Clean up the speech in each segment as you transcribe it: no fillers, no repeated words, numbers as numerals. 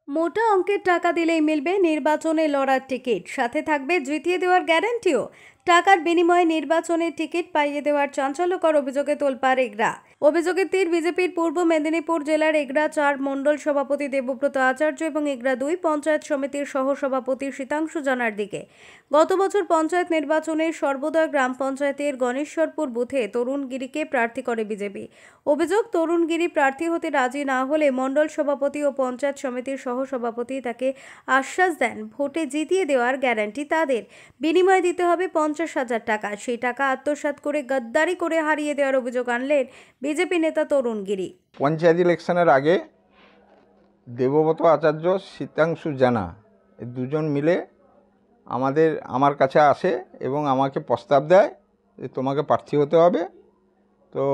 মোটা অঙ্কের টাকা দিলেই মিলবে নির্বাচনে লড়ার টিকিট, সাথে থাকবে জিতিয়ে দেওয়ার গ্যারান্টিও। টাকার বিনিময়ে নির্বাচনের টিকিট পাইয়ে দেওয়ার চাঞ্চল্যকর অভিযোগে তোলপাড় এগরা। অভিযোগের তীর বিজেপির পূর্ব মেদিনীপুর জেলার এগরা 4 মণ্ডল সভাপতি দেবব্রত আচার্য এবং এগরা 2 পঞ্চায়েত সমিতির সহসভাপতি শীতাংশু জানার দিকে। গত বছর পঞ্চায়েত নির্বাচনে সর্বোদয় গ্রাম পঞ্চায়েতের গণেশ্বরপুর বুথে তরুণ গিরিকে প্রার্থী করে বিজেপি। অভিযোগ, তরুণ গিরি প্রার্থী হতে রাজি না হলে মণ্ডল সভাপতি ও পঞ্চায়েত সমিতির সহসভাপতি তাকে আশ্বাস দেন ভোটে জিতিয়ে দেওয়ার গ্যারান্টি তাদের, বিনিময়ে দিতে হবে 50,000 টাকা। সেই টাকা আত্মসাৎ করে গদ্দারি করে হারিয়ে দেওয়ার অভিযোগ আনলেন বিজেপি নেতা তরুণ গিরি। পঞ্চায়েত ইলেকশনের আগে দেবব্রত আচার্য, শীতাংশু জানা এই দুজন মিলে আমার কাছে আসে এবং আমাকে প্রস্তাব দেয় যে তোমাকে প্রার্থী হতে হবে। তো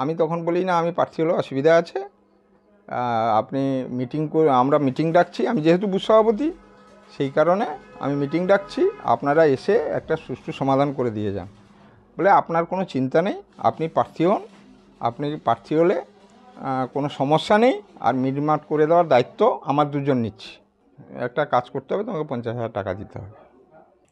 আমি তখন বলি না, আমি প্রার্থী হলে অসুবিধা আছে, আপনি আমরা মিটিং ডাকছি, আমি যেহেতু বুথ সভাপতি সেই কারণে আমি মিটিং ডাকছি, আপনারা এসে একটা সুষ্ঠু সমাধান করে দিয়ে যান। বলে আপনার কোনো চিন্তা নেই, আপনি প্রার্থী হন, আপনি প্রার্থী হলে কোনো সমস্যা নেই, আর মিটমাট করে দেওয়ার দায়িত্ব আমার দুজন নিচ্ছি। একটা কাজ করতে হবে, তোমাকে 50,000 টাকা দিতে হবে।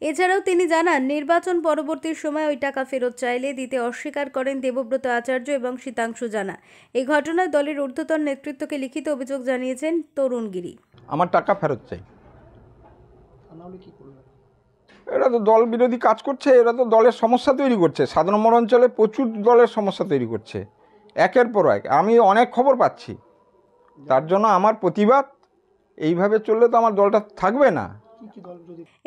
এছাড়াও তিনি জানান, নির্বাচন পরবর্তী সময় ওই টাকা ফেরত চাইলে দিতে অস্বীকার করেন দেবব্রত আচার্য এবং শীতাংশু জানা। এই ঘটনায় দলের ঊর্ধ্বতন নেতৃত্বকে লিখিত অভিযোগ জানিয়েছেন তরুণ গিরি। আমার টাকা ফেরত চাই। এরা তো দল বিরোধী কাজ করছে, এরা তো দলের সমস্যা তৈরি করছে, 7 নম্বর অঞ্চলে প্রচুর দলের সমস্যা তৈরি করছে একের পর এক। আমি অনেক খবর পাচ্ছি, তার জন্য আমার প্রতিবাদ। এইভাবে চললে তো আমার দলটা থাকবে না।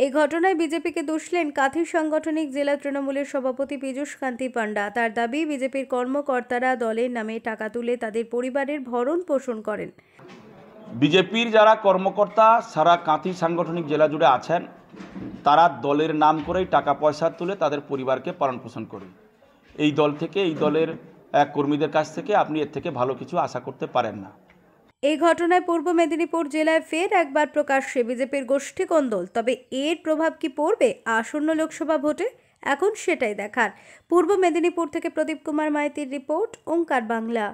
এই ঘটনায় বিজেপিকে দুষলেন কাঁথি সাংগঠনিক জেলা তৃণমূলের সভাপতি পীযূষ কান্তি পান্ডা। তার দাবি, বিজেপির কর্মকর্তারা দলের নামে টাকা তুলে তাদের পরিবারের ভরণ পোষণ করেন। বিজেপির যারা কর্মকর্তা সারা কাঁথি সাংগঠনিক জেলা জুড়ে আছেন, তারা দলের নাম করেই টাকা পয়সা তুলে তাদের পরিবারকে পালন পোষণ করে। এই দল থেকে, এই দলের কর্মীদের কাছ থেকে আপনি এর থেকে ভালো কিছু আশা করতে পারেন না। এই ঘটনায় পূর্ব মেদিনীপুর জেলায় ফের একবার প্রকাশ্যে বিজেপির গোষ্ঠী কোন্দল। তবে এর প্রভাব কি পড়বে আসন্ন লোকসভা ভোটে, এখন সেটাই দেখার। পূর্ব মেদিনীপুর থেকে প্রদীপ কুমার মাইতির রিপোর্ট, ওঙ্কার বাংলা।